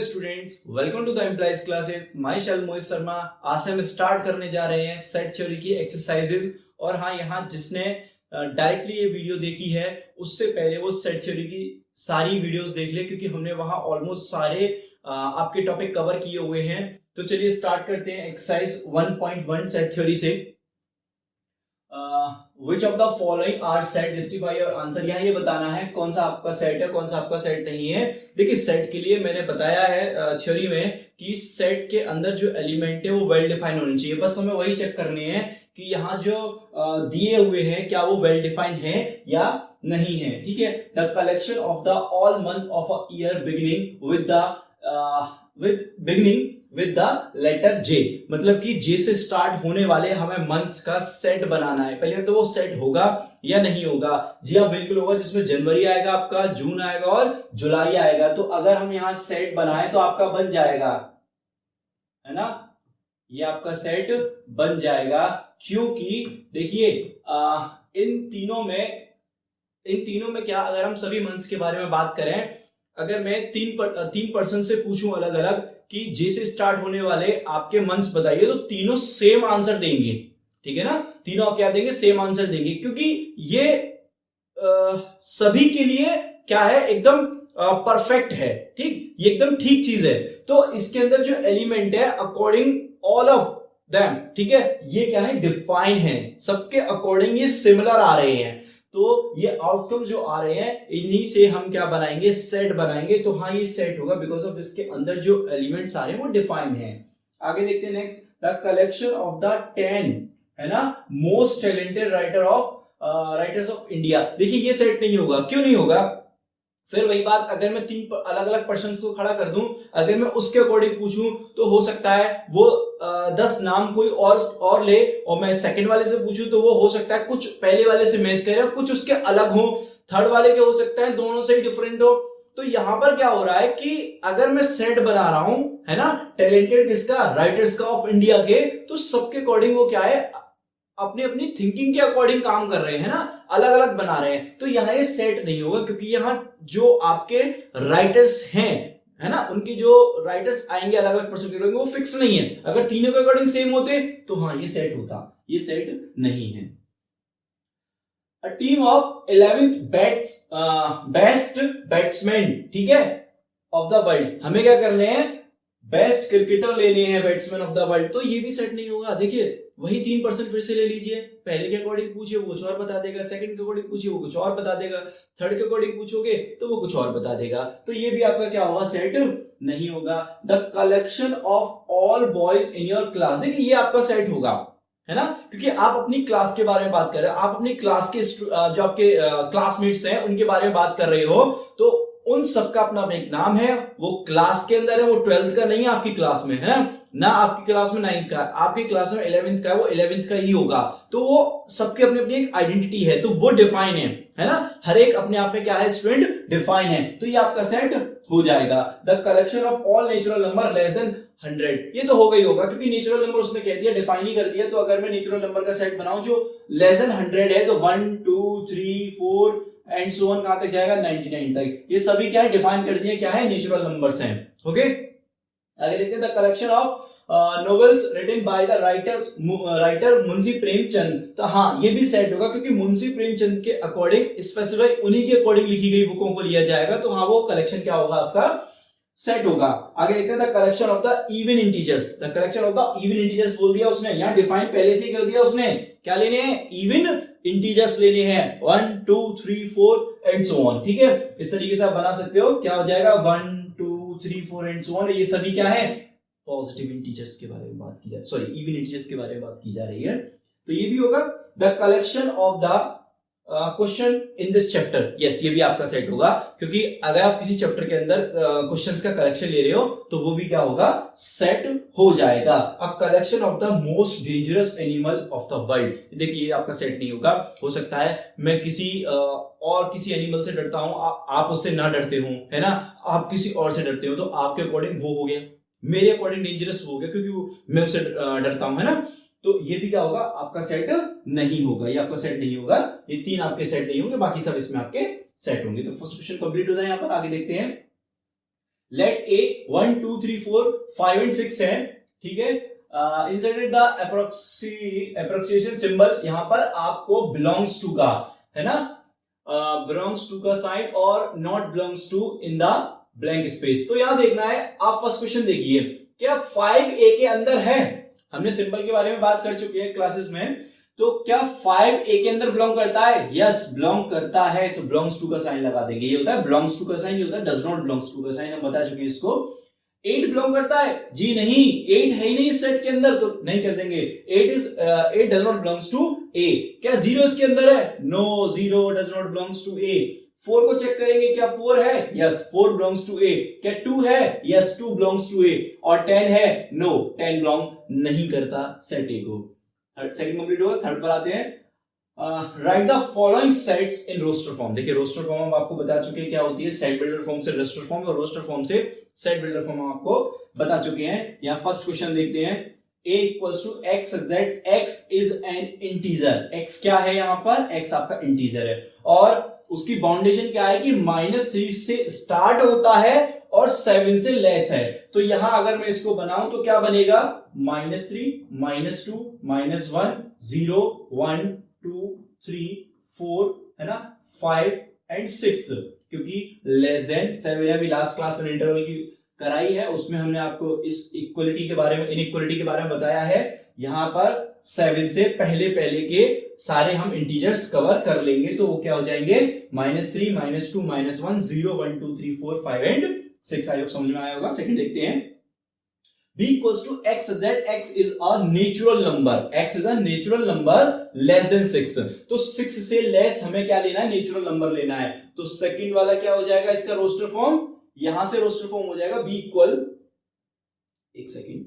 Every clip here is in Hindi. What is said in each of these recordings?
Students, welcome to the employees classes. Myself Mohit Sharma. आज से हम स्टार्ट करने जा रहे हैं सेट थ्योरी की एक्सरसाइजेज। और हाँ, यहाँ जिसने डायरेक्टली ये वीडियो देखी है उससे पहले वो सेट थ्योरी की सारी वीडियोस देख ले, क्योंकि हमने वहां ऑलमोस्ट सारे आपके टॉपिक कवर किए हुए हैं। तो चलिए स्टार्ट करते हैं एक्सरसाइज 1.1 सेट थ्योरी से। Which of the following are set, justify your answer. यहाँ ये बताना है कौन सा आपका सेट है, कौन सा आपका सेट नहीं है। देखिए, सेट के लिए मैंने बताया है थ्योरी में कि सेट के अंदर जो एलिमेंट है वो वेल डिफाइंड होने चाहिए। बस हमें वही चेक करने हैं कि यहाँ जो दिए हुए हैं क्या वो वेल डिफाइंड है या नहीं है। ठीक है। The collection of the all month of a year beginning with the letter J, मतलब कि जे से स्टार्ट होने वाले हमें मंथ्स का सेट बनाना है। पहले तो वो सेट होगा या नहीं होगा। जी हाँ, बिल्कुल होगा, जिसमें जनवरी आएगा, आपका जून आएगा और जुलाई आएगा। तो अगर हम यहाँ सेट बनाए तो आपका बन जाएगा, है ना, ये आपका सेट बन जाएगा। क्योंकि देखिए इन तीनों में क्या, अगर हम सभी मंथ्स के बारे में बात करें, अगर मैं तीन पर्सन से पूछूं अलग अलग कि जे से स्टार्ट होने वाले आपके मंथ्स बताइए, तो तीनों सेम आंसर देंगे। ठीक है ना, तीनों क्या देंगे, सेम आंसर देंगे, क्योंकि ये सभी के लिए क्या है, एकदम परफेक्ट है। ठीक, ये एकदम ठीक चीज है। तो इसके अंदर जो एलिमेंट है अकॉर्डिंग ऑल ऑफ देम, ठीक है, ये क्या है, डिफाइन है, सबके अकॉर्डिंग ये सिमिलर आ रहे हैं। तो ये आउटकम जो आ रहे हैं इन्हीं से हम क्या बनाएंगे, सेट बनाएंगे। तो हाँ, ये सेट होगा बिकॉज ऑफ इसके अंदर जो एलिमेंट्स आ रहे हैं वो डिफाइन है। आगे देखते हैं next, the collection of the 10, है ना, most talented writers of India. देखिए, ये सेट नहीं होगा। क्यों नहीं होगा? फिर वही बात, अगर मैं तीन अलग अलग पर्सन्स को खड़ा कर दूं, अगर मैं उसके अकॉर्डिंग पूछूं तो हो सकता है वो 10 नाम कोई और ले, और मैं सेकंड वाले से पूछूं तो वो हो सकता है कुछ पहले वाले से मैच करे और कुछ उसके अलग हो, थर्ड वाले के हो सकता है दोनों से ही डिफरेंट हो। तो यहां पर क्या हो रहा है कि अगर मैं सेट बना रहा हूं, है ना, टैलेंटेड किसका, राइटर्स का ऑफ इंडिया के, तो सबके अकॉर्डिंग वो क्या है, अपनी अपनी थिंकिंग के अकॉर्डिंग काम कर रहे हैं ना, अलग अलग बना रहे हैं। तो यहाँ ये सेट नहीं होगा, क्योंकि यहाँ जो आपके राइटर्स हैं, है ना, उनके जो राइटर्स आएंगे अलग अलग पर्सन के, वो फिक्स नहीं है। अगर तीनों के अकॉर्डिंग सेम होते तो हाँ ये सेट होता, ये सेट नहीं है। A team of 11th best batsman, ठीक है, ऑफ द वर्ल्ड, हमें क्या करने हैं, बेस्ट क्रिकेटर लेने हैं, बैट्समैन ऑफ द वर्ल्ड। तो ये भी सेट नहीं होगा। देखिए, वही 3% फिर से ले लीजिए, पहले के अकॉर्डिंग पूछिए वो कुछ और बता देगा, सेकंड के अकॉर्डिंग पूछिए वो कुछ और बता देगा, थर्ड के अकॉर्डिंग पूछोगे तो वो कुछ और बता देगा। तो ये भी आपका क्या होगा, सेट नहीं होगा। The collection of all boys in your class, देखिए ये आपका सेट होगा, है ना, क्योंकि आप अपनी क्लास के बारे में बात कर रहे हो, आप अपनी क्लास के जो आपके क्लासमेट्स हैं उनके बारे में बात कर रहे हो। तो उन सबका अपना एक नाम है, वो क्लास के अंदर है, वो 12th का नहीं है आपकी क्लास में, है ना, आपकी क्लास में 9th का, आपकी क्लास में 11th का है, वो 11th का ही होगा। तो वो सबके अपनी अपनी एक आइडेंटिटी है, तो वो डिफाइन है ना, हर एक अपने आप में क्या है, स्टूडेंट डिफाइन है। तो ये आपका सेट हो जाएगा। The collection of all natural number less than 100, ये तो होगा ही होगा, क्योंकि नेचुरल नंबर उसने कह दिया, डिफाइन ही कर दिया। तो अगर मैं नेचुरल नंबर का सेट बनाऊं जो लेस देन 100 है, तो 1 2 3 4 एंड सो ऑन, कहां तक जाएगा, 99 तक। ये सभी क्या है, डिफाइन कर दिए, क्या है, नेचुरल नंबर्स हैं। ओके, आगे देखते हैं, the collection of novels written by the writer Munshi Premchand. तो हाँ, ये भी सेट होगा, क्योंकि मुंशी प्रेमचंद के अकॉर्डिंग स्पेसिफाई उन्हीं के अकॉर्डिंग लिखी गई बुकों को लिया जाएगा। तो हाँ, वो कलेक्शन क्या होगा, आपका सेट होगा। आगे देखते हैं, the collection of the even integers. The collection of the even integers बोल दिया उसने, यहाँ डिफाइन पहले से ही कर दिया उसने, क्या लेने हैं, इवन इंटीजर्स लेने हैं, 1 2 3 4 एंड सो ऑन। ठीक है, इस तरीके से आप बना सकते हो, क्या हो जाएगा, 1 2 3 4 एंड सो ऑन। ये सभी क्या है, पॉजिटिव इंटीजर्स के बारे में बात की जा, सॉरी इवन इंटीजर्स के बारे में बात की जा रही है। तो ये भी होगा। The collection of the question in this chapter, yes, ये भी आपका सेट होगा, क्योंकि अगर आप किसी चैप्टर के अंदर क्वेश्चंस का कलेक्शन ले रहे हो तो वो भी क्या होगा, सेट हो जाएगा। A collection of the most dangerous animal of the world, देखिए ये आपका सेट नहीं होगा। हो सकता है मैं किसी और किसी एनिमल से डरता हूं, आप उससे ना डरते हो, है ना, आप किसी और से डरते हो, तो आपके अकॉर्डिंग वो हो गया, मेरे अकॉर्डिंग डेंजरस हो गया, क्योंकि मैं उससे डरता हूं, है ना। तो ये भी क्या होगा, आपका सेट नहीं होगा, ये आपका सेट नहीं होगा। ये 3 आपके सेट नहीं होंगे, बाकी सब इसमें आपके सेट होंगे। तो फर्स्ट क्वेश्चन कंप्लीट होता है। यहाँ पर आगे देखते हैं, लेट ए 1 2 3 4 5 एंड 6 है, ठीक है। इंसर्टेड द अप्रोक्सिएशन सिंबल, यहां पर आपको बिलोंग्स टू का, है ना, बिलोंग्स टू का साइन और not belongs to in the blank space. तो यहां देखना है, आप फर्स्ट क्वेश्चन देखिए, क्या 5a के अंदर है? हमने सिंबल के बारे में बात कर चुके हैं क्लासेस में, तो क्या 5a के अंदर बिलोंग करता है? यस, बिलोंग करता है, तो बिलोंग्स टू का साइन लगा देंगे। ये होता है बिलोंग्स टू का साइन, ये होता है डज नॉट बिलोंग्स टू का साइन, हम बता चुके हैं इसको। 8 बिलोंग करता है? जी नहीं, 8 है ही नहीं इस सेट के अंदर, तो नहीं कर देंगे। 8 does not belongs to A. क्या 0 इसके अंदर है? No, 0 does not belongs to A. 4 को चेक करेंगे, क्या 4 है? Yes, 4 belongs to A. क्या 2 है? Yes, 2 belongs to A. और 10 है? नो, 10 बिलोंग नहीं करता सेट ए को। सेकंड कंप्लीट होगा, थर्ड पर आते हैं। Write the following sets in roster form. देखिए रोस्टर फॉर्म हम आपको बता चुके हैं क्या होती है, सेट बिल्डर फॉर्म से रोस्टर फॉर्म, और रोस्टर फॉर्म से सेट बिल्डर फॉर्म हम आपको बता चुके हैं। यहां फर्स्ट क्वेश्चन देखते हैं, a equals to x that x is an integer। x क्या है यहां पर? x आपका इंटीजर है, और उसकी बाउंडेशन क्या है कि -3 से स्टार्ट होता है और 7 से लेस है। तो यहां अगर मैं इसको बनाऊं तो क्या बनेगा? -3 -2 -1 0 1 2 3 4, है ना, 5 एंड 6, क्योंकि लेस देन 7 अभी लास्ट क्लास में इंटरवल की कराई है, उसमें हमने आपको इस इक्वलिटी के बारे में, इनइक्वलिटी के बारे में बताया है। यहां पर 7 से पहले पहले के सारे हम इंटीजर्स कवर कर लेंगे, तो वो क्या हो जाएंगे? -3 -2 -1 0 1 2 3 4 5 एंड 6। आई होप समझ में आया होगा। सेकंड देखते हैं, b equals to x that x is a natural number, x is a natural number less than 6। तो 6 से लेस हमें क्या लेना है? नेचुरल नंबर लेना है। तो सेकंड वाला क्या हो जाएगा इसका रोस्टर फॉर्म? यहां से रोस्टर फॉर्म हो जाएगा b इक्वल, एक सेकेंड,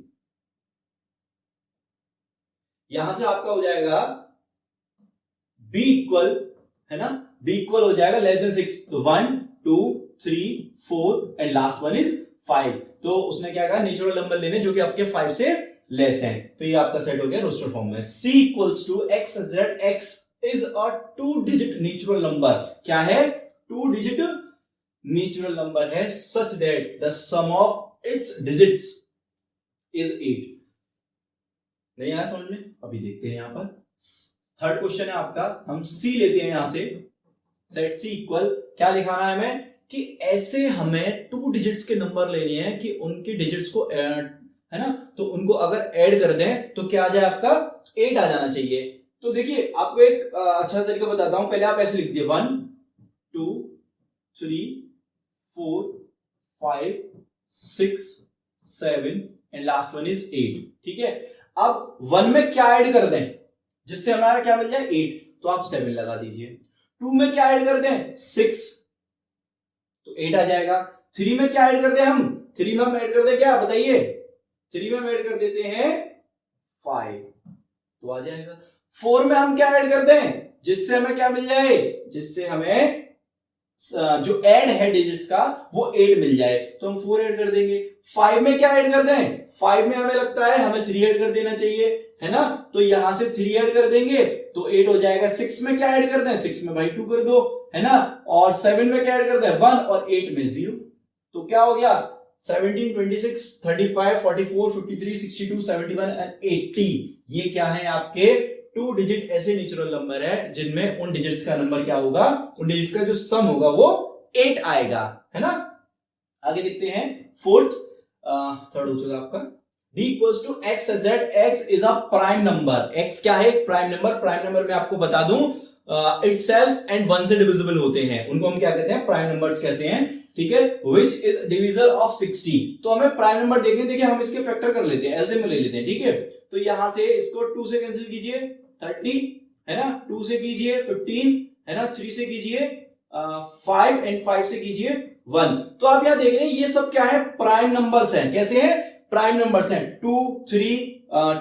यहां से आपका हो जाएगा b इक्वल, है ना, b इक्वल हो जाएगा लेस देन 6। तो 1 2 3 4 एंड लास्ट वन इज 5। तो उसने क्या कहा? नेचुरल नंबर लेने जो कि आपके 5 से लेस हैं। तो ये आपका सेट हो गया रोस्टर फॉर्म में। c equals to x that x is a 2 digit natural number. क्या है? 2 डिजिट नेचुरल नंबर है, such that the sum of its digits is 8। नहीं आया समझ में? अभी देखते हैं यहां पर। थर्ड क्वेश्चन है आपका, हम c लेते हैं यहां से, सेट c इक्वल, क्या दिखाना है हमें कि ऐसे हमें 2 डिजिट्स के नंबर लेने हैं कि उनके डिजिट्स को ऐड, है ना, तो उनको अगर ऐड कर दें तो क्या आ जाए? आपका 8 आ जाना चाहिए। तो देखिए आपको एक अच्छा तरीका बताता हूं, पहले आप ऐसे लिख दीजिए 1 2 3 4 5 6 7 एंड लास्ट वन इज 8, ठीक है। अब 1 में क्या ऐड कर दें जिससे हमारा क्या मिल जाए? 8, तो आप 7 लगा दीजिए। 2 में क्या ऐड कर दें? 6, तो 8 आ जाएगा। 3 में क्या ऐड कर दें हम? 3 में हम ऐड कर दें क्या? बताइए। 3 में हम ऐड कर देते हैं 5, तो आ जाएगा। 4 में हम क्या ऐड कर दें जिससे हमें क्या मिल जाए? जिससे हमें जो ऐड है डिजिट्स का वो 8 मिल जाए, तो हम 4 ऐड कर देंगे। 5 में क्या ऐड कर दें? 5 में हमें लगता है हमें 3 ऐड कर देना चाहिए, है ना, तो यहां से 3 ऐड कर देंगे तो 8 हो जाएगा। 6 में क्या ऐड कर दें? 6 में भाई 2 कर दो, है ना, और 7 में क्या ऐड कर दें? 1, और 8 में 0, तो क्या हो गया? 17 26 35 44 53 62 71 एंड 80। ये क्या है? आपके 2 डिजिट ऐसे नेचुरल नंबर है जिनमें उन डिजिट्स का नंबर क्या होगा? उन डिजिट्स का जो सम होगा वो 8 आएगा, है ना। आगे देखते हैं फोर्थ, थर्ड हो चुका आपका। d equals to x z x is a prime number। x क्या है? Prime number. प्राइम नंबर में आपको बता दूं itself and 1 से डिविजिबल होते हैं, उनको हम क्या कहते हैं? प्राइम नंबर्स कहते हैं, ठीक है। which is divisor of 60। तो हमें प्राइम नंबर देखिए हम इसके फैक्टर कर लेते हैं, एलसीएम ले लेते हैं, ठीक है। तो यहां से इसको 2 से कैंसिल कीजिए 30, है ना, 2 से कीजिए 15, है ना, 3 से कीजिए 5 एंड 5 से कीजिए 1। तो आप यहां देख रहे हैं ये सब क्या है? प्राइम नंबर्स हैं। कैसे हैं? प्राइम नंबर्स हैं। 2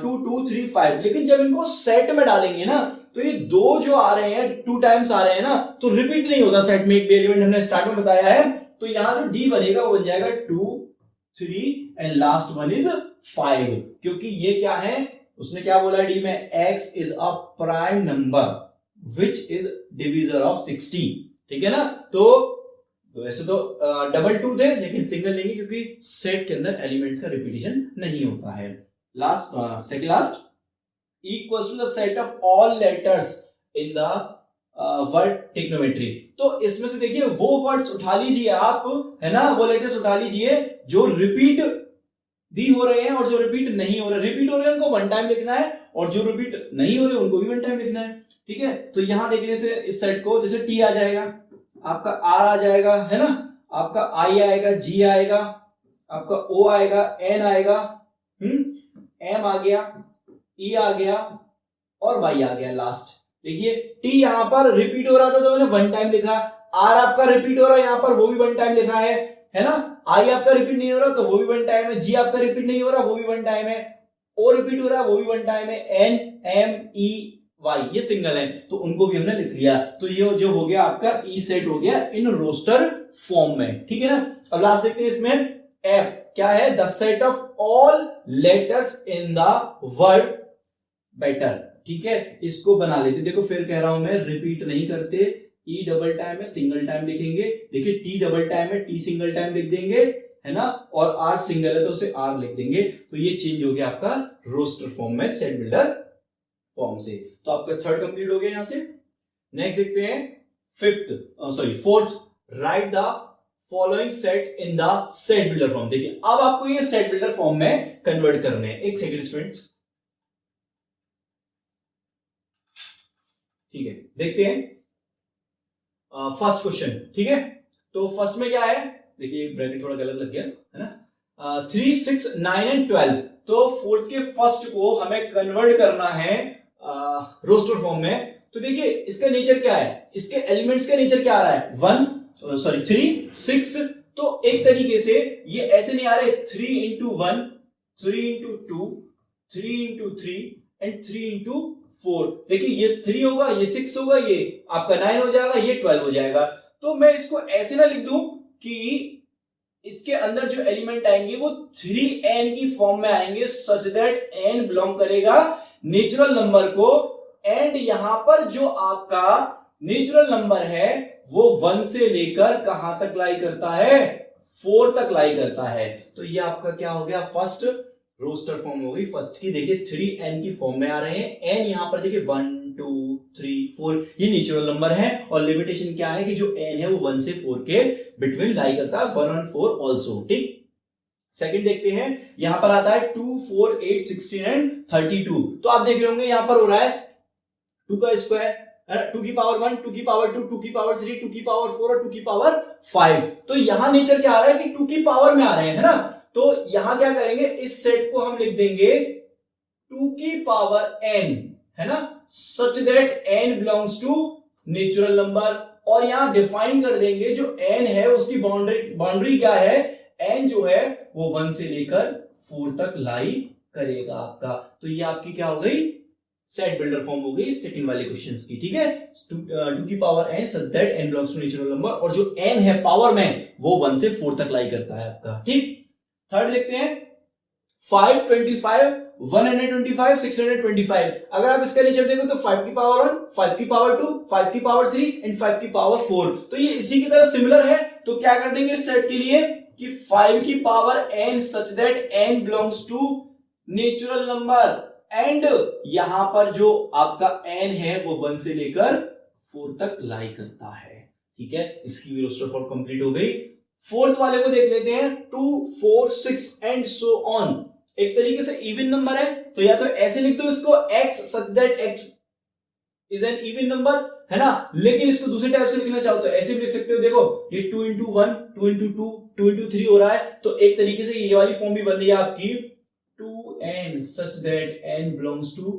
2 3 5। लेकिन जब इनको सेट में डालेंगे ना तो ये 2 जो आ रहे हैं 2 टाइम्स आ रहे हैं ना, तो रिपीट नहीं होता सेट में। एक भी एलिमेंट हमने स्टार्ट में बताया है, तो यहां जो d बनेगा वो बन जाएगा 2 3 एंड लास्ट वन इज 5, क्योंकि ये क्या है? उसने क्या बोला d में? x is a prime number which is divisor of 60, ठीक है ना। तो तो वैसे तो डबल टू थे, लेकिन सिंगल लेंगे क्योंकि सेट के अंदर एलिमेंट्स का रिपीटिशन नहीं होता है। Last second last equals to the set of all letters in the word trigonometry. तो इसमें से देखिए वो वर्ड्स उठा लीजिए आप, है ना, वो लेटर्स उठा लीजिए जो रिपीट भी हो रहे हैं और जो रिपीट नहीं हो रहे। रिपीट हो रहे हैं उनको वन टाइम लिखना है और जो रिपीट नहीं हो रहे उनको भी वन टाइम लिखना है। ठीक है, तो यहां देख लेते हैं इस सेट को। जैसे टी आ जाएगा, आपका आर आ जाएगा, है ना, आपका आई आएगा, जी आएगा, आपका ओ आएगा, एन आएगा, एम आ गया, ई आ गया और वाई आ गया लास्ट। देखिए टी यहां पर रिपीट हो रहा था तो मैंने वन टाइम लिखा, आर आपका रिपीट हो रहा है यहां पर, वो भी वन टाइम लिखा है ना, आई आपका रिपीट नहीं हो रहा तो वो भी वन टाइम है, जी आपका रिपीट नहीं हो रहा वो भी वन टाइम है, ओ रिपीट हो रहा है वो भी वन टाइम है, एन एम ई वाई ये सिंगल है तो उनको भी हमने लिख लिया। तो ये जो हो गया आपका ई सेट हो गया इन रोस्टर फॉर्म में। ठीक है ना, अब लास्ट देखते हैं इसमें एफ क्या है, the set of all letters in the word better. ठीक है, इसको बना लेते, देखो फिर कह रहा हूं मैं, रिपीट नहीं करते, ई डबल टाइम है सिंगल टाइम लिखेंगे। देखिए टी डबल टाइम है, टी सिंगल टाइम लिख देंगे, है ना, और आर सिंगल है तो उसे आर लिख देंगे। तो ये चेंज हो गया आपका रोस्टर फॉर्म में सेट बिल्डर फॉर्म से। तो आपका थर्ड कंप्लीट हो गया यहां से। नेक्स्ट देखते हैं fourth, right the following set in the set builder form. देखिए अब आपको ये सेट बिल्डर फॉर्म में कन्वर्ट करने हैं। एक सेकंड स्टूडेंट्स, ठीक है, देखते हैं फर्स्ट क्वेश्चन। ठीक है, तो फर्स्ट में क्या है, देखिए ब्रैकेट थोड़ा गलत लग गया, है ना, 3 6 9 एंड 12। तो फोर्थ के फर्स्ट को हमें कन्वर्ट करना है रोस्टर फॉर्म में। तो देखिए इसका नेचर क्या है, इसके एलिमेंट्स का नेचर क्या आ रहा है, 3 6। तो एक तरीके से ये ऐसे नहीं आ रहे, 3 into 1, 3 into 2, 3 into 3 and 3 into 4। देखिए ये 3 होगा, ये 6 होगा, ये आपका 9 हो जाएगा, ये 12 हो जाएगा। तो मैं इसको ऐसे ना लिख दूं कि इसके अंदर जो एलिमेंट आएंगे वो 3n की फॉर्म में आएंगे, सच दैट n बिलोंग करेगा नेचुरल नंबर को, एंड यहां पर जो आपका नेचुरल नंबर है वो 1 से लेकर कहां तक लाई करता है, 4 तक लाई करता है। तो ये आपका क्या हो गया, फर्स्ट रोस्टर फॉर्म हो गई फर्स्ट की। देखिए 3n की फॉर्म में आ रहे हैं, n यहां पर देखिए 1 2 3 4 ये नेचुरल नंबर है, और लिमिटेशन क्या है कि जो n है वो 1 से 4 के बिटवीन लाई करता है, 1 और 4 ऑल्सो। ठीक, सेकंड देखते हैं, यहां पर आता है 2 4 8 16 एंड 32। तो आप देख रहे होंगे यहां पर हो रहा है 2 का स्क्वायर, 2 की पावर 1, 2 की पावर 2, 2 की पावर 3, 2 की पावर 4 और 2 की पावर 5। तो यहां नेचर क्या आ रहा है कि 2 की पावर में आ रहे हैं, है ना। तो यहां क्या करेंगे, इस सेट को हम लिख देंगे 2 की पावर n, है ना, such that n belongs to natural number. और यहां डिफाइन कर देंगे जो n है उसकी बाउंड्री क्या है, n जो है वो 1 से लेकर 4 तक लाई करेगा आपका। तो ये आपकी क्या हो गई, सेट बिल्डर फॉर्म हो गई सेकंड वाले क्वेश्चंस की। ठीक है, 2 की power n such that n belongs to natural number, और जो n है पावर में वो 1 से 4 तक लाई करता है आपका। ठीक, थर्ड देखते हैं 525 125 625। अगर आप इसका नेचर देखो तो 5 की पावर 1, 5 की पावर 2, 5 की पावर 3 एंड 5 की पावर 4। तो ये इसी की तरह सिमिलर है। तो क्या कर देंगे इस सेट के लिए कि 5 की power n such that n belongs to natural number, and यहां पर जो आपका n है वो 1 से लेकर 4 तक लाई करता है। ठीक है, इसकी भी रोस्टर फॉर्म कंप्लीट हो गई। फोर्थ वाले को देख लेते हैं, 2 4 6 एंड सो ऑन। एक तरीके से इवन नंबर है, तो या तो ऐसे लिख दो इसको x such that x is an even number, है ना, लेकिन इसको दूसरे टाइप से लिखना चाहो तो ऐसे भी लिख सकते हो। देखो ये 2 into 1, 2 into 2, 2 into 3 हो रहा है, तो एक तरीके से ये वाली फॉर्म भी बन रही है आपकी 2n such that n belongs to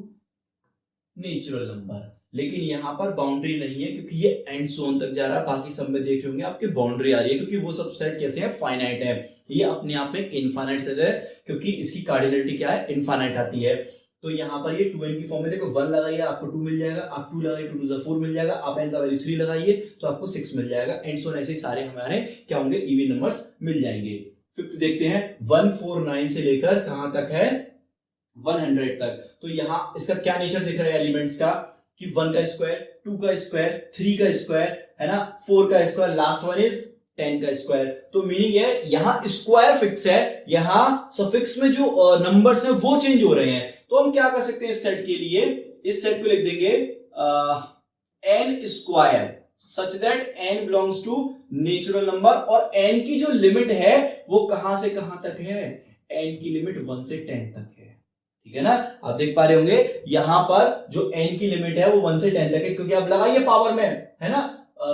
natural number. लेकिन यहां पर बाउंड्री नहीं है क्योंकि ये एंड सोन तक जा रहा है। बाकी सब में देख रहे होंगे आपके बाउंड्री आ रही है, क्योंकि वो सब सेट कैसे है, फाइनाइट है। ये अपने आप में इनफाइनाइट सेट है क्योंकि इसकी कार्डिनलिटी क्या है, इनफाइनाइट आती है। तो यहां पर ये 2n की फॉर्म में देखो 1 लगाइए आपको 2 मिल जाएगा, आप 2 लगाइए 2 2 4 मिल जाएगा, आप n का वैल्यू 3 लगाइए तो आपको 6 मिल जाएगा। एंड सोन ऐसे सारे हमारे क्या होंगे, इवन नंबर्स मिल जाएंगे। फिफ्थ देखते हैं 149 से लेकर कहां तक है, 100 तक। तो यहां इसका क्या नेचर दिख रहा है एलिमेंट्स का कि 1 का स्क्वायर, 2 का स्क्वायर, 3 का स्क्वायर, है ना, 4 का स्क्वायर, लास्ट वन इज 10 का स्क्वायर। तो मीनिंग है यहां स्क्वायर फिक्स है, यहां सफिक्स में जो नंबर्स हैं वो चेंज हो रहे हैं। तो हम क्या कर सकते हैं इस सेट के लिए, इस सेट को लिख देंगे n square such that n belongs to natural number, और n की जो लिमिट है वो कहां से कहां तक है, n की लिमिट 1 से 10 तक है। ठीक है ना, आप देख पा रहे होंगे यहां पर जो n की लिमिट है वो 1 से 10 तक है, क्योंकि आप लगाइए पावर में, है ना,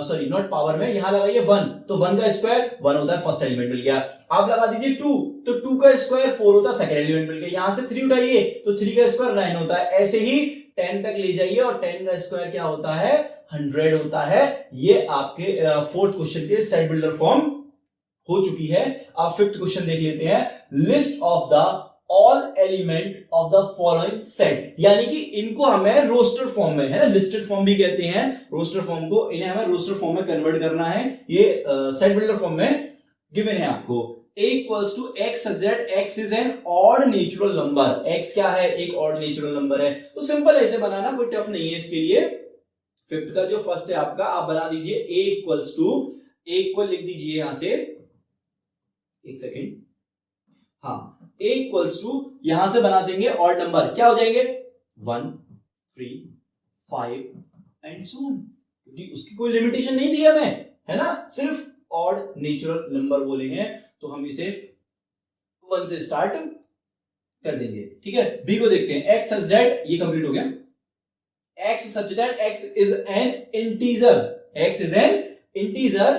सॉरी नॉट पावर में, यहां लगाइए 1, तो 1 का स्क्वायर 1 होता है, फर्स्ट एलिमेंट मिल गया। आप लगा दीजिए 2, तो 2 का स्क्वायर 4 होता है, सेकंड एलिमेंट मिल गया। यहां से 3 उठाइए तो 3 का स्क्वायर 9 होता है। ऐसे ही 10 तक ले जाइए और 10 का स्क्वायर क्या होता है, 100 होता है। ये आपके फोर्थ क्वेश्चन के सेट बिल्डर फॉर्म हो चुकी है। आप फिफ्थ क्वेश्चन देख लेते हैं, list of the all element of the following set, यानी कि इनको हमें रोस्टर फॉर्म में, है ना, लिस्टेड फॉर्म भी कहते हैं रोस्टर फॉर्म को, इन्हें हमें रोस्टर फॉर्म में कन्वर्ट करना है। ये सेट बिल्डर फॉर्म में गिवन है आपको। a equals to x such that x is an odd natural number, x क्या है, एक odd natural number है। तो सिंपल ऐसे बनाना, कोई टफ नहीं है इसके लिए। फिफ्थ का जो फर्स्ट है आपका, आप बना दीजिए a equals to, a equal लिख दीजिए यहां से, एक सेकेंड, हाँ, a इक्वल्स टू यहां से बना देंगे ऑड नंबर, क्या हो जाएंगे 1, 3, 5 एंड सो ऑन, क्योंकि उसकी कोई लिमिटेशन नहीं दी हमें, है ना, सिर्फ ऑड नेचुरल नंबर बोले हैं, तो हम इसे 1 से स्टार्ट कर देंगे। ठीक है, बी को देखते हैं, x such that, ये कंप्लीट हो गया, x such that x is an integer, x is an integer,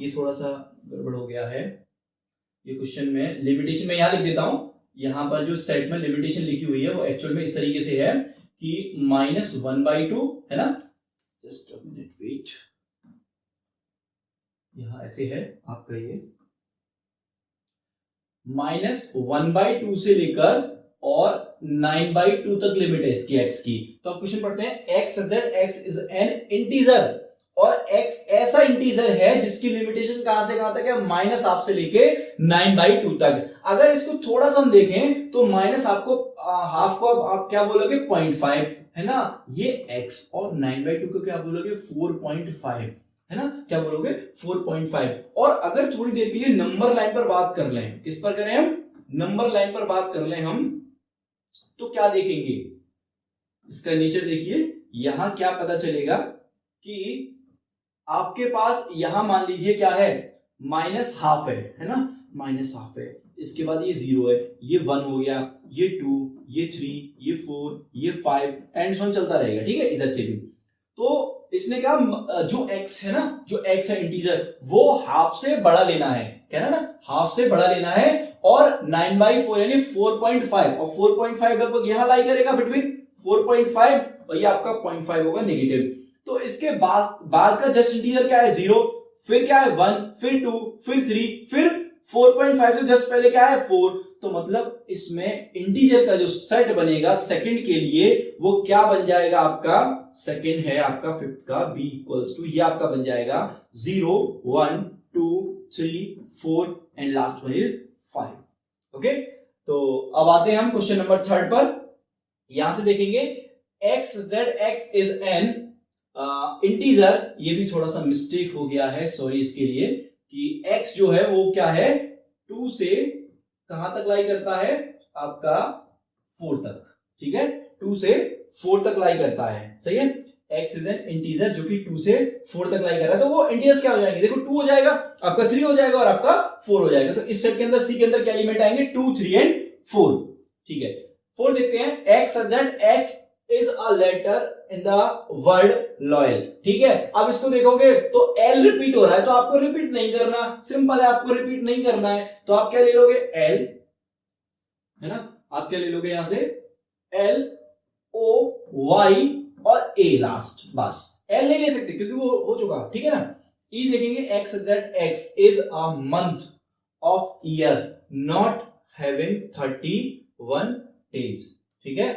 ये थोड़ा सा गड़बड़ हो गया है, ये क्वेश्चन में लिमिटेशन में यहां लिख देता हूं, यहां पर जो सेट में लिमिटेशन लिखी हुई है वो एक्चुअल में इस तरीके से है कि -1/2, है ना, जस्ट अ मिनट वेट, यहां ऐसे है आपका, ये -1/2 से लेकर और 9/2 तक लिमिट है इसकी x की। तो अब क्वेश्चन पढ़ते हैं, x that x is an integer, और x ऐसा इंटीजर है जिसकी लिमिटेशन कहां से कहां तक है, -1/2 से लेके 9/2 तक। अगर इसको थोड़ा सा हम देखें तो माइनस आपको हाफ को आप क्या बोलोगे 0.5, है ना, ये x, और 9/2 को क्या बोलोगे 4.5, है ना, क्या बोलोगे 4.5। और अगर थोड़ी देर के लिए नंबर लाइन पर बात कर लें, किस पर करें हम, नंबर लाइन पर बात कर लें हम, तो क्या देखेंगे, इसका नेचर देखिए, यहां क्या पता चलेगा कि आपके पास यहां मान लीजिए क्या है, -1/2 है ना, -1/2 है, इसके बाद ये 0 है, ये 1 हो गया, ये 2, ये 3, ये 4, ये 5 एंड सो ऑन चलता रहेगा। ठीक है, इधर से भी। तो इसने कहा जो x है ना, जो x है इंटीजर, वो हाफ से बड़ा लेना है, कहना ना, हाफ से बड़ा लेना है, और 9/4 यानी 4.5, और 4.5 लगभग यहां लाई करेगा बिटवीन 4.5 और ये आपका 0.5 होगा नेगेटिव। तो इसके बाद का जस्ट इंटीजर क्या है 0, फिर क्या है 1, फिर 2, फिर 3, फिर 4.5 से जस्ट पहले क्या है 4। तो मतलब इसमें इंटीजर का जो सेट बनेगा सेकंड के लिए वो क्या बन जाएगा, आपका सेकंड है आपका फिफ्थ का b इक्वल्स टू, ये आपका बन जाएगा 0, 1, 2, 3, 4 and last one is 5। Okay, तो अब आते हैं हम क्वेश्चन नंबर 3 पर। यहां से देखेंगे x z x is an integer, ये भी थोड़ा सा मिस्टेक हो गया है, सॉरी इसके लिए, कि x जो है वो क्या है 2 से कहां तक लाई करता है, आपका 4 तक। ठीक है, 2 से 4 तक लाई करता है, सही है, x इज एन इंटीजर जो कि 2 से 4 तक लाई कर रहा है। तो वो इंटीजर्स क्या हो जाएंगे, देखो 2 हो जाएगा, आपका 3 हो जाएगा और आपका 4 हो जाएगा। तो इस सेट के अंदर सी के अंदर क्या एलिमेंट आएंगे 2, 3 एंड 4। ठीक है, 4 देखते हैं, x such that x is a letter in the word loyal। ठीक है, अब इसको देखोगे तो L रिपीट हो रहा है, तो आपको रिपीट नहीं करना, सिंपल है, आपको रिपीट नहीं करना है, तो आप क्या ले लोगे L, है ना, आप क्या ले लोगे यहां से L O Y और A लास्ट, बस L नहीं ले सकते क्योंकि वो हो चुका। ठीक है ना, E देखेंगे x that x is a month of year not having 31 days। ठीक है,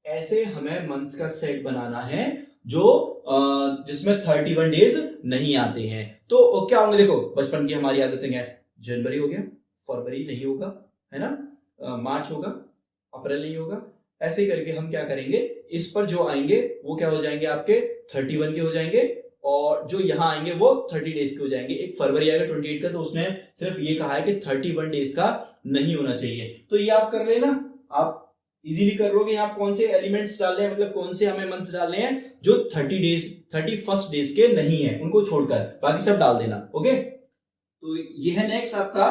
ऐसे हमें मंथ्स का सेट बनाना है जो जिसमें 31 डेज नहीं आते हैं। तो क्या होंगे, देखो बचपन की हमारी आदतें क्या है, जनवरी हो गया, फरवरी नहीं होगा, है ना, मार्च होगा, अप्रैल नहीं होगा, ऐसे ही करके हम क्या करेंगे, इस पर जो आएंगे वो क्या हो जाएंगे आपके 31 के हो जाएंगे, और और जो यहाँ आएंगे वो 30 डेज के हो जाएंगे। एक फरवरी आएगा 28 का, तो उसने सिर्फ ये कहा है कि 31 डेज का नहीं होना चाहिए। तो ये आप कर लेना, आप इजीली कर लोगे। यहाँ कौन से एलिमेंट्स डालने हैं, मतलब कौन से हमें मंथ्स डालने हैं जो 31 डेज के नहीं है, उनको छोड़कर बाकी सब डाल देना। ओके, तो ये है नेक्स्ट आपका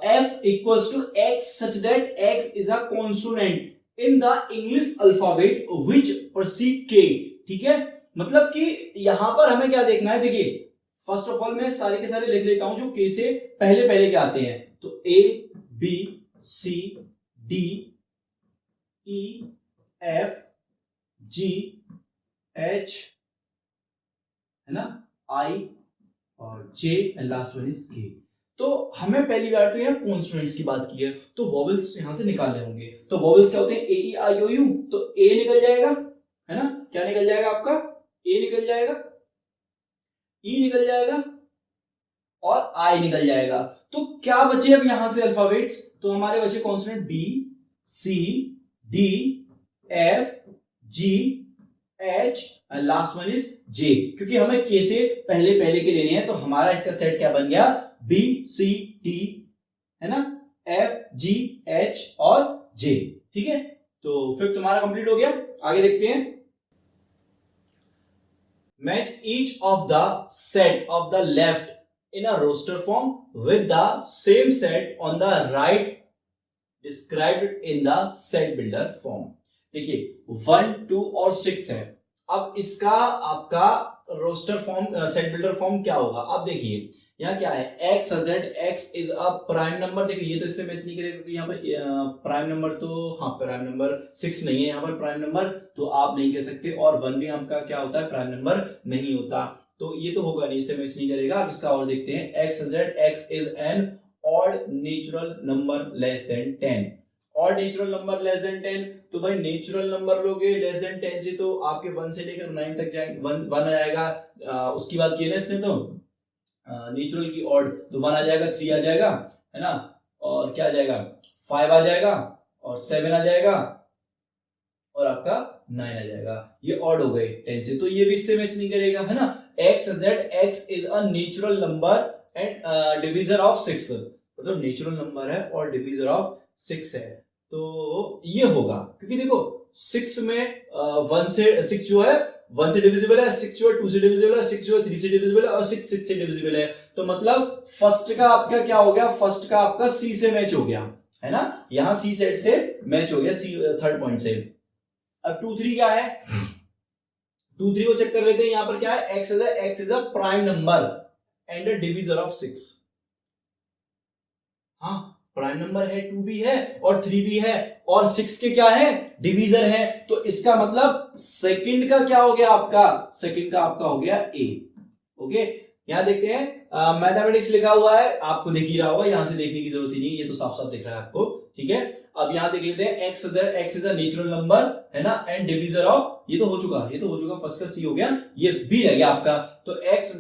f equals to x such that x is a consonant in the English alphabet which proceed k। ठीक है, मतलब कि यहां पर हमें क्या देखना है, देखिए फर्स्ट ऑफ ऑल मैं सारे के सारे लिख लेता हूं जो k से पहले पहले के आते हैं। तो a b c d e f g h है ना, i और j and last one is k। तो हमें पहली बार तो यहाँ कॉन्सोनेंट्स की बात की है, तो वॉवेल्स यहां से निकालने होंगे। तो वॉवेल्स क्या होते हैं, ए ई आई ओ यू, तो ए निकल जाएगा, है ना, क्या निकल जाएगा आपका, ए निकल जाएगा, ई निकल जाएगा और आई निकल जाएगा। तो क्या बचे अब यहां से अल्फाबेट्स, तो हमारे बचे consonant B C D F G H and last one is J. क्योंकि हमें के से पहले पहले के लेने हैं, तो हमारा इसका सेट क्या बन गया, बी सी डी, है ना, एफ जी एच और जे। ठीक है, तो फिफ्थ तुम्हारा कंप्लीट हो गया। आगे देखते हैं, match each of the set of the left in a roster form with the same set on the right described in the set builder form. देखिए 1 2 और 6 है। अब इसका आपका roster form set builder form क्या होगा, अब देखिए यहाँ क्या है, x such that x is a prime number. देखिए ये तो इससे मैच नहीं करेगा क्योंकि यहाँ पर प्राइम नंबर तो, हाँ प्राइम नंबर 6 नहीं है यहाँ पर प्राइम नंबर, तो आप नहीं कह सकते। और 1 भी हमका क्या होता है, प्राइम नंबर नहीं होता, तो ये तो होगा नहीं, इससे मैच नहीं करेगा। अब इसका और देखते हैं, x such that x is an odd natural number less than 10। और नेचुरल नंबर लेस देन 10, तो भाई नेचुरल नंबर लोगे लेस देन 10 से तो आपके 1 से लेकर 9 तक जाएंगे, 1 आ जाएगा। उसकी बात की ना इसने, तो नेचुरल की ऑड, तो 1 आ जाएगा, 3 आ जाएगा, है ना, और क्या आ जाएगा, 5 आ जाएगा और 7 आ जाएगा और आपका 9 आ जाएगा। ये ऑड हो गए 10 से, तो ये भी इससे मैच नहीं करेगा, है ना। x is that x is a natural number and divisor of 6, मतलब नेचुरल नंबर है और डिवीजर ऑफ 6 है, तो ये होगा। क्योंकि देखो 6 में 1 से 6 जो है 1 से डिविजिबल है, 6 जो है 2 से डिविजिबल है, 6 जो है 3 से डिविजिबल है और 6 6 से डिविजिबल है। तो मतलब फर्स्ट का आपका क्या हो गया, फर्स्ट का आपका सी से मैच हो गया, है ना, यहां सी सेट से मैच हो गया, सी थर्ड पॉइंट से। अब 2 3 क्या है, 2 3 को चेक कर लेते हैं। यहां पर क्या है, x is a prime number and a divisor of 6। हाँ प्राइम नंबर है, 2 भी है और 3 भी है और 6 के क्या है, डिवीजर है। तो इसका मतलब सेकंड का क्या हो गया आपका, सेकंड का आपका हो गया ए। ओके, यहां देखते हैं मैथमेटिक्स लिखा हुआ है, आपको दिख ही रहा होगा, यहां से देखने की जरूरत ही नहीं, ये तो साफ साफ दिख रहा है आपको। ठीक है, अब यहां देख लेते हैं, x is a natural number, है ना, एंड डिवीजर ऑफ, ये तो हो चुका, फर्स्ट का सी हो गया, ये बी रह गया आपका। तो x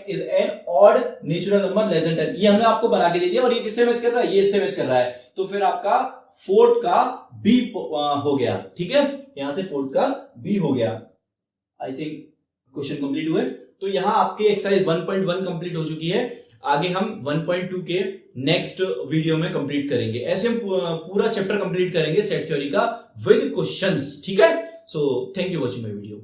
is an odd natural number less than 10, ये हमने आपको बना के दे दिया। और ये किससे मैच कर रहा है, ये इससे मैच कर रहा है, तो फिर आपका फोर्थ का बी हो गया। ठीक है, यहां से फोर्थ का बी हो गया। आई थिंक क्वेश्चन कंप्लीट हुए। तो यहां आपके एक्सरसाइज 1.1 कंप्लीट हो चुकी है। आगे हम 1.2 के नेक्स्ट वीडियो में कंप्लीट करेंगे। ऐसे हम पूरा चैप्टर कंप्लीट करेंगे सेट थ्योरी का विद क्वेश्चंस। ठीक है, so thank you watching my video.